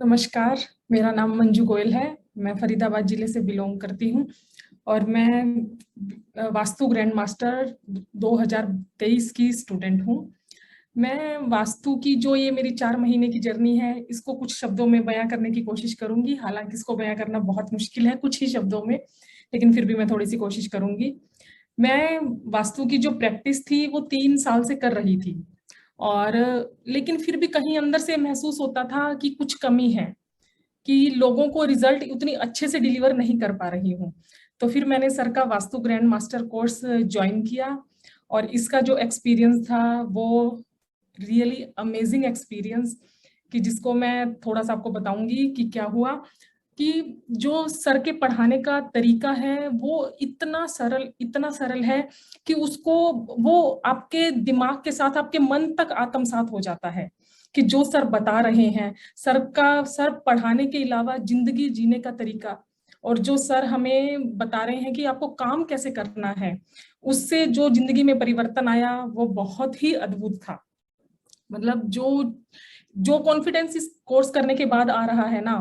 नमस्कार। मेरा नाम मंजू गोयल है। मैं फरीदाबाद जिले से बिलोंग करती हूँ और मैं वास्तु ग्रैंड मास्टर 2023 की स्टूडेंट हूँ। मैं वास्तु की जो ये मेरी 4 महीने की जर्नी है, इसको कुछ शब्दों में बयां करने की कोशिश करूंगी। हालांकि इसको बयां करना बहुत मुश्किल है कुछ ही शब्दों में, लेकिन फिर भी मैं थोड़ी सी कोशिश करूंगी। मैं वास्तु की जो प्रैक्टिस थी वो 3 साल से कर रही थी, और लेकिन फिर भी कहीं अंदर से महसूस होता था कि कुछ कमी है, कि लोगों को रिजल्ट उतनी अच्छे से डिलीवर नहीं कर पा रही हूँ। तो फिर मैंने सर का vastu grand master course join किया, और इसका जो एक्सपीरियंस था वो रियली अमेजिंग एक्सपीरियंस, कि जिसको मैं थोड़ा सा आपको बताऊंगी कि क्या हुआ। कि जो सर के पढ़ाने का तरीका है वो इतना सरल है कि उसको वो आपके दिमाग के साथ आपके मन तक आत्मसात हो जाता है। कि जो सर बता रहे हैं, सर पढ़ाने के अलावा जिंदगी जीने का तरीका, और जो सर हमें बता रहे हैं कि आपको काम कैसे करना है, उससे जो जिंदगी में परिवर्तन आया वो बहुत ही अद्भुत था। मतलब जो जो कॉन्फिडेंस इस कोर्स करने के बाद आ रहा है ना,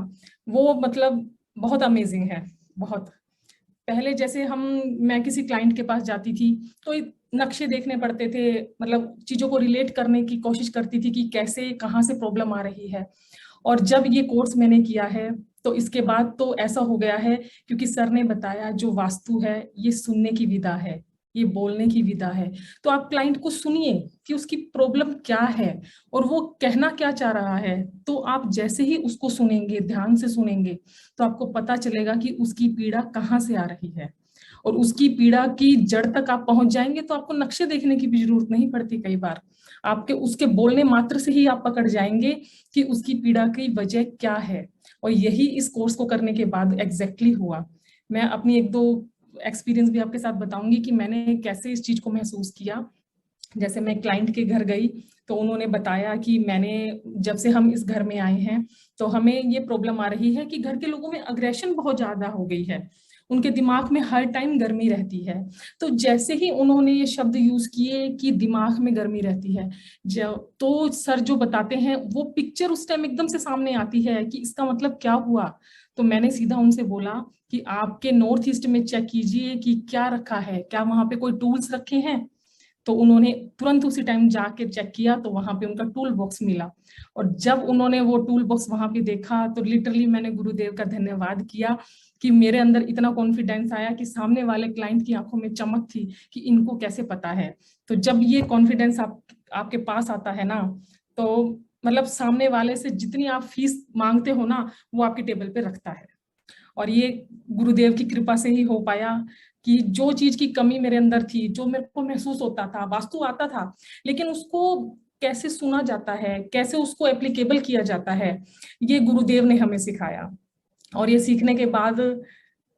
वो मतलब बहुत अमेजिंग है। बहुत पहले जैसे मैं किसी क्लाइंट के पास जाती थी तो नक्शे देखने पड़ते थे, मतलब चीजों को रिलेट करने की कोशिश करती थी कि कैसे कहाँ से प्रॉब्लम आ रही है। और जब ये कोर्स मैंने किया है तो इसके बाद तो ऐसा हो गया है, क्योंकि सर ने बताया जो वास्तु है ये सुनने की विधा है, ये बोलने की विधा है। तो आप क्लाइंट को सुनिए कि उसकी प्रॉब्लम क्या है और वो कहना क्या चाह रहा है। तो आप जैसे ही उसको सुनेंगे, ध्यान से सुनेंगे, तो आपको पता चलेगा कि उसकी पीड़ा कहाँ से आ रही है, और उसकी पीड़ा की जड़ तक आप पहुंच जाएंगे तो आपको नक्शे देखने की भी जरूरत नहीं पड़ती। कई बार आपके उसके बोलने मात्र से ही आप पकड़ जाएंगे कि उसकी पीड़ा की वजह क्या है। और यही इस कोर्स को करने के बाद एग्जैक्टली हुआ। मैं अपनी एक दो एक्सपीरियंस भी आपके साथ बताऊंगी कि मैंने कैसे इस चीज को महसूस किया। जैसे मैं क्लाइंट के घर गई तो उन्होंने बताया कि मैंने जब से हम इस घर में आए हैं तो हमें ये प्रॉब्लम आ रही है कि घर के लोगों में अग्रेशन बहुत ज्यादा हो गई है, उनके दिमाग में हर टाइम गर्मी रहती है। तो जैसे ही उन्होंने ये शब्द यूज किए कि दिमाग में गर्मी रहती है, जब तो सर जो बताते हैं वो पिक्चर उस टाइम एकदम से सामने आती है कि इसका मतलब क्या हुआ। तो मैंने सीधा उनसे बोला कि आपके नॉर्थ ईस्ट में चेक कीजिए कि क्या रखा है, क्या वहां पे कोई टूल्स रखे हैं। तो उन्होंने तुरंत उसी टाइम जाके चेक किया तो वहां पे उनका टूल बॉक्स मिला। और जब उन्होंने वो टूल बॉक्स वहां पे देखा तो लिटरली मैंने गुरुदेव का धन्यवाद किया कि मेरे अंदर इतना कॉन्फिडेंस आया कि सामने वाले क्लाइंट की आंखों में चमक थी कि इनको कैसे पता है। तो जब ये कॉन्फिडेंस आपके पास आता है ना, तो मतलब सामने वाले से जितनी आप फीस मांगते हो ना, वो आपकी टेबल पे रखता है। और ये गुरुदेव की कृपा से ही हो पाया कि जो चीज की कमी मेरे अंदर थी, जो मेरे को महसूस होता था, वास्तु आता था लेकिन उसको कैसे सुना जाता है, कैसे उसको एप्लीकेबल किया जाता है, ये गुरुदेव ने हमें सिखाया। और ये सीखने के बाद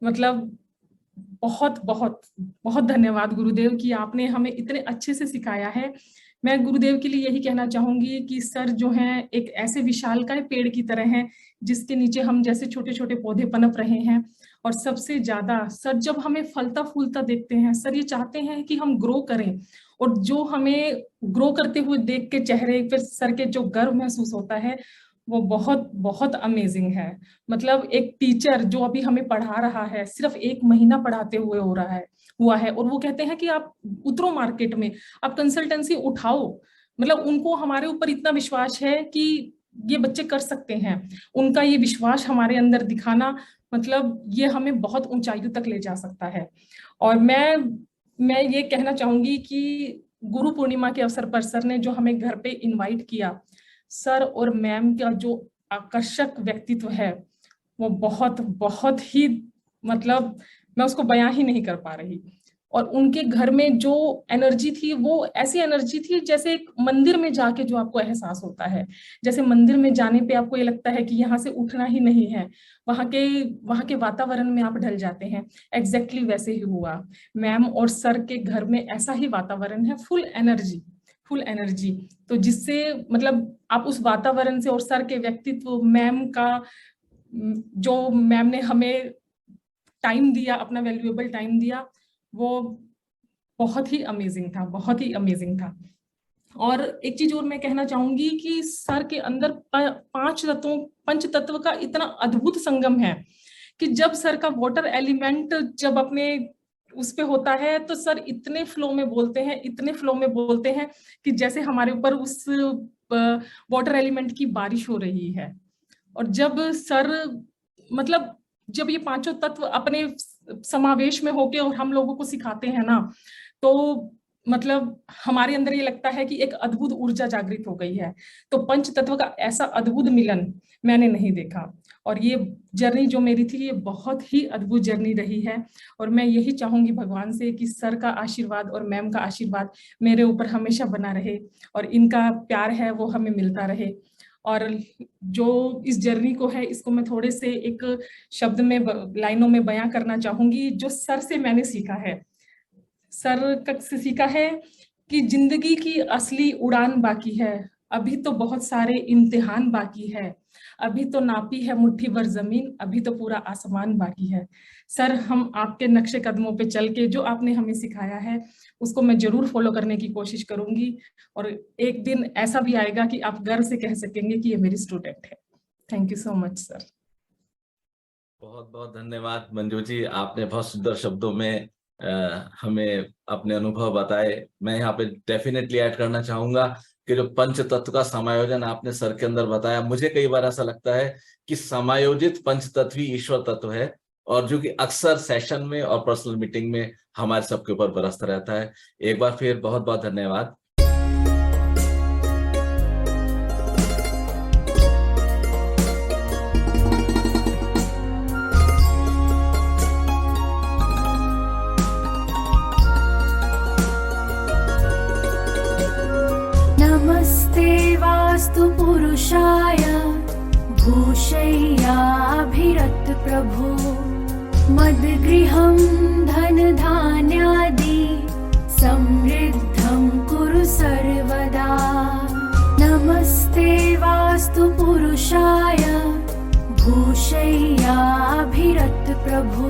मतलब बहुत बहुत बहुत धन्यवाद गुरुदेव कि आपने हमें इतने अच्छे से सिखाया है। मैं गुरुदेव के लिए यही कहना चाहूंगी कि सर जो हैं एक ऐसे विशालकाय पेड़ की तरह हैं जिसके नीचे हम जैसे छोटे छोटे पौधे पनप रहे हैं। और सबसे ज्यादा सर जब हमें फलता फूलता देखते हैं, सर ये चाहते हैं कि हम ग्रो करें। और जो हमें ग्रो करते हुए देख के चेहरे पर सर के जो गर्व महसूस होता है, वो बहुत बहुत अमेजिंग है। मतलब एक टीचर जो अभी हमें पढ़ा रहा है, सिर्फ 1 महीना पढ़ाते हुए हुआ है, और वो कहते हैं कि आप उतरो मार्केट में, आप कंसल्टेंसी उठाओ। मतलब उनको हमारे ऊपर इतना विश्वास है कि ये बच्चे कर सकते हैं। उनका ये विश्वास हमारे अंदर दिखाना, मतलब ये हमें बहुत ऊंचाइयों तक ले जा सकता है। और मैं ये कहना चाहूंगी कि गुरु पूर्णिमा के अवसर पर सर ने जो हमें घर पे इनवाइट किया, सर और मैम का जो आकर्षक व्यक्तित्व है, वो बहुत बहुत ही, मतलब मैं उसको बयां ही नहीं कर पा रही। और उनके घर में जो एनर्जी थी वो ऐसी एनर्जी थी जैसे एक मंदिर में जाके जो आपको एहसास होता है। जैसे मंदिर में जाने पे आपको ये लगता है कि यहाँ से उठना ही नहीं है, वहां के वातावरण में आप ढल जाते हैं। एग्जैक्टली वैसे ही हुआ। मैम और सर के घर में ऐसा ही वातावरण है, फुल एनर्जी, फुल एनर्जी। तो जिससे मतलब आप उस वातावरण से और सर के व्यक्तित्व, मैम का जो मैम ने हमें टाइम दिया, अपना वैल्यूएबल टाइम दिया, वो बहुत ही अमेजिंग था, बहुत ही अमेजिंग था। और एक चीज और मैं कहना चाहूंगी कि सर के अंदर पंच तत्व का इतना अद्भुत संगम है कि जब सर का वाटर एलिमेंट जब अपने उस पे होता है तो सर इतने फ्लो में बोलते हैं कि जैसे हमारे ऊपर उस वाटर एलिमेंट की बारिश हो रही है। और जब सर मतलब जब ये पांचों तत्व अपने समावेश में होके और हम लोगों को सिखाते हैं ना, तो मतलब हमारे अंदर ये लगता है कि एक अद्भुत ऊर्जा जागृत हो गई है। तो पंच तत्व का ऐसा अद्भुत मिलन मैंने नहीं देखा। और ये जर्नी जो मेरी थी ये बहुत ही अद्भुत जर्नी रही है। और मैं यही चाहूंगी भगवान से कि सर का आशीर्वाद और मैम का आशीर्वाद मेरे ऊपर हमेशा बना रहे और इनका प्यार है वो हमें मिलता रहे। और जो इस जर्नी को है इसको मैं थोड़े से एक शब्द में लाइनों में बयां करना चाहूंगी जो सर से मैंने सीखा है। सर से सीखा है कि जिंदगी की असली उड़ान बाकी है, अभी तो बहुत सारे इम्तिहान बाकी है, अभी तो नापी है मुट्ठी भर जमीन, अभी तो पूरा आसमान बाकी है। सर हम आपके नक्शे कदमों पे चल के जो आपने हमें सिखाया है उसको मैं जरूर फॉलो करने की कोशिश करूंगी और एक दिन ऐसा भी आएगा कि आप गर्व से कह सकेंगे कि ये मेरी स्टूडेंट है। Thank you so much sir. बहुत बहुत धन्यवाद मंजू जी, आपने बहुत सुंदर शब्दों में हमें अपने अनुभव बताए। मैं यहाँ पे डेफिनेटली ऐड करना चाहूंगा कि जो पंच तत्व का समायोजन आपने सर के अंदर बताया, मुझे कई बार ऐसा लगता है कि समायोजित पंच तत्व ही ईश्वर तत्व है, और जो कि अक्सर सेशन में और पर्सनल मीटिंग में हमारे सबके ऊपर बरसता रहता है। एक बार फिर बहुत बहुत धन्यवाद। नमस्ते वास्तु पुरुषाय भूषय्याभिरत प्रभो मद्गृहं धनधान्यादि समृद्धं कुरु सर्वदा। नमस्ते वास्तु पुरुषाय भूषय्याभिरत प्रभो